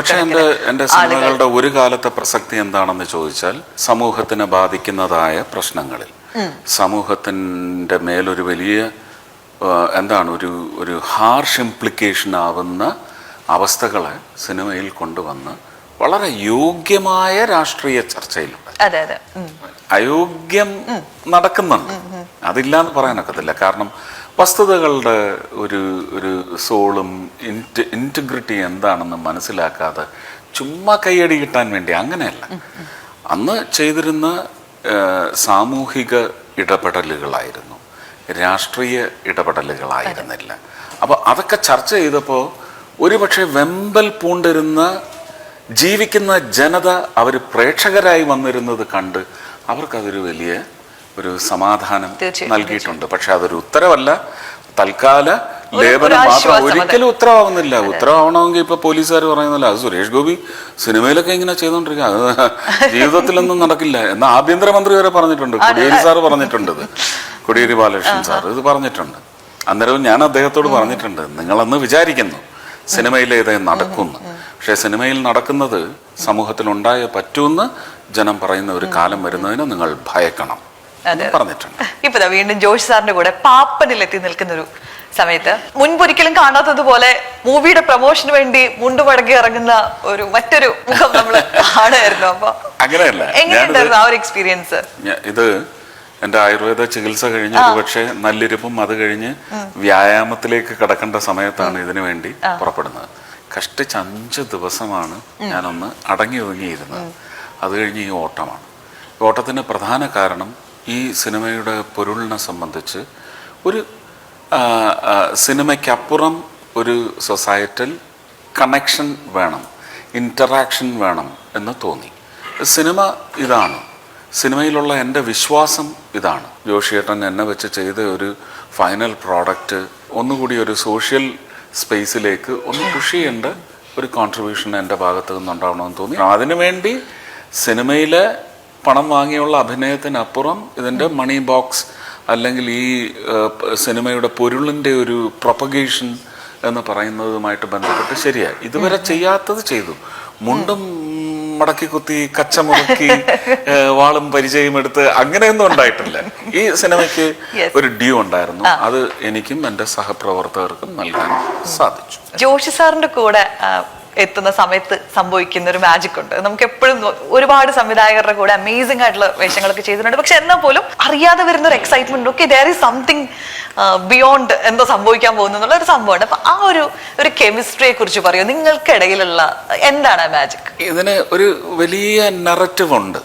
പക്ഷെ എന്റെ സിനിമകളുടെ ഒരു കാലത്തെ പ്രസക്തി എന്താണെന്ന് ചോദിച്ചാൽ, സമൂഹത്തിനെ ബാധിക്കുന്നതായ പ്രശ്നങ്ങളിൽ സമൂഹത്തിന്റെ മേലൊരു വലിയ എന്താണ് ഒരു ഹാർഷ് ഇംപ്ലിക്കേഷൻ ആവുന്ന അവസ്ഥകളെ സിനിമയിൽ കൊണ്ടുവന്ന് വളരെ യോഗ്യമായ രാഷ്ട്രീയ ചർച്ചയിലുണ്ട്. അയോഗ്യം നടക്കുന്നുണ്ട്, അതില്ലാന്ന് പറയാനൊക്കത്തില്ല. കാരണം വസ്തുതകളുടെ ഒരു സോളും ഇന്റഗ്രിറ്റി എന്താണെന്ന് മനസ്സിലാക്കാതെ ചുമ്മാ കൈയടി കിട്ടാൻ വേണ്ടി അങ്ങനെയല്ല. അന്ന് ചെയ്തിരുന്ന സാമൂഹിക ഇടപെടലുകളായിരുന്നു, രാഷ്ട്രീയ ഇടപെടലുകളായിരുന്നില്ല. അപ്പോൾ അതൊക്കെ ചർച്ച ചെയ്തപ്പോൾ ഒരുപക്ഷെ വെമ്പൽ പൂണ്ടിരുന്ന ജീവിക്കുന്ന ജനത അവർ പ്രേക്ഷകരായി വന്നിരുന്നത് കണ്ട് അവർക്കതൊരു വലിയ ഒരു സമാധാനം നൽകിയിട്ടുണ്ട്. പക്ഷെ അതൊരു ഉത്തരവല്ല, തൽക്കാല ലേപനം മാത്രം. ഒരിക്കലും ഉത്തരവാകുന്നില്ല. ഉത്തരവാകണമെങ്കിൽ ഇപ്പൊ പോലീസുകാർ പറയുന്നില്ല, അത് സുരേഷ് ഗോപി സിനിമയിലൊക്കെ ഇങ്ങനെ ചെയ്തോണ്ടിരിക്കുക, അത് ജീവിതത്തിലൊന്നും നടക്കില്ല എന്ന് ആഭ്യന്തരമന്ത്രി വരെ പറഞ്ഞിട്ടുണ്ട്. കോടിയേരി സാറ് പറഞ്ഞിട്ടുണ്ട്, കോടിയേരി ബാലകൃഷ്ണൻ സാർ ഇത് പറഞ്ഞിട്ടുണ്ട്. അന്നേരവും ഞാൻ അദ്ദേഹത്തോട് പറഞ്ഞിട്ടുണ്ട്, നിങ്ങളന്ന് വിചാരിക്കുന്നു സിനിമയിലെ ഇതേ നടക്കുന്നു, പക്ഷെ സിനിമയിൽ നടക്കുന്നത് സമൂഹത്തിൽ ഉണ്ടായേ പറ്റൂന്ന് ജനം പറയുന്ന ഒരു കാലം വരുന്നതിന് നിങ്ങൾ ഭയക്കണം പറഞ്ഞിട്ടുണ്ട്. ഇപ്പൊ വീണ്ടും ജോഷി സാറിന്റെ കൂടെ പാപ്പനിൽ എത്തി നിൽക്കുന്ന ഒരു സമയത്ത് മുൻപൊരിക്കലും കാണാത്തതുപോലെ മൂവിയുടെ പ്രൊമോഷന് വേണ്ടി മുണ്ടുമടക്കി ഇറങ്ങുന്ന മറ്റൊരു മുഖം നമ്മൾ കാണുമായിരുന്നു. അപ്പൊ അങ്ങനെയല്ല, എങ്ങനെയുണ്ടായിരുന്നു ആ ഒരു എക്സ്പീരിയൻസ്? ഇത് എന്റെ ആയുർവേദ ചികിത്സ കഴിഞ്ഞ് ഒരുപക്ഷെ നല്ലിരിപ്പും അത് കഴിഞ്ഞ് വ്യായാമത്തിലേക്ക് കടക്കേണ്ട സമയത്താണ് ഇതിനു വേണ്ടി പുറപ്പെടുന്നത്. കഷ്ടിച്ച് 5 ദിവസമാണ് ഞാനൊന്ന് അടങ്ങി ഒതുങ്ങിയിരുന്നത്. അത് കഴിഞ്ഞ് ഈ ഓട്ടമാണ്. ഓട്ടത്തിന് പ്രധാന കാരണം ഈ സിനിമയുടെ പൊരുളിനെ സംബന്ധിച്ച് ഒരു സിനിമയ്ക്കപ്പുറം ഒരു സൊസൈറ്റൽ കണക്ഷൻ വേണം, ഇൻറ്ററാക്ഷൻ വേണം എന്ന് തോന്നി. സിനിമ ഇതാണ്, സിനിമയിലുള്ള എൻ്റെ വിശ്വാസം ഇതാണ്. ജോഷിയേട്ടൻ എന്നെ വെച്ച് ചെയ്ത ഒരു ഫൈനൽ പ്രോഡക്റ്റ് ഒന്നുകൂടി ഒരു സോഷ്യൽ സ്പേസിലേക്ക് ഒന്ന് പുഷ് ചെയ്യേണ്ട ഒരു കോൺട്രിബ്യൂഷൻ എൻ്റെ ഭാഗത്തു നിന്നുണ്ടാവണമെന്ന് തോന്നി. അതിനുവേണ്ടി സിനിമയിലെ പണം വാങ്ങിയുള്ള അഭിനയത്തിനപ്പുറം ഇതിൻ്റെ മണി ബോക്സ് അല്ലെങ്കിൽ ഈ സിനിമയുടെ പൊരുളിൻ്റെ ഒരു പ്രൊപ്പഗേഷൻ എന്ന് പറയുന്നതുമായിട്ട് ബന്ധപ്പെട്ട് ശരിയായി ഇതുവരെ ചെയ്യാത്തത് ചെയ്തു. മുണ്ടും മടക്കി കുത്തി കച്ചമുറുക്കി വാളും പരിചയം എടുത്ത് അങ്ങനെയൊന്നും ഉണ്ടായിട്ടില്ല. ഈ സിനിമയ്ക്ക് ഒരു ഡ്യൂ ഉണ്ടായിരുന്നു, അത് എനിക്കും എൻ്റെ സഹപ്രവർത്തകർക്കും നൽകാൻ സാധിച്ചു. ജോഷി സാറിന്റെ കൂടെ എത്തുന്ന സമയത്ത് സംഭവിക്കുന്ന ഒരു മാജിക് ഉണ്ട്. നമുക്ക് എപ്പോഴും ഒരുപാട് സംവിധായകരുടെ കൂടെ അമേസിംഗ് ആയിട്ടുള്ള വേഷങ്ങളൊക്കെ ചെയ്തിട്ടുണ്ട്. പക്ഷെ എന്നാൽ പോലും അറിയാതെ വരുന്ന ഒരു excitement, okay there is something beyond എന്തോ സംഭവിക്കാൻ പോകുന്നു എന്നുള്ള ഒരു സംഭവമുണ്ട്. അപ്പൊ ആ ഒരു കെമിസ്ട്രിയെ കുറിച്ച് പറയൂ, നിങ്ങൾക്കിടയിലുള്ള എന്താണ് ആ മാജിക്? ഇതിന് ഒരു വലിയ നറേറ്റീവ് ഉണ്ട്.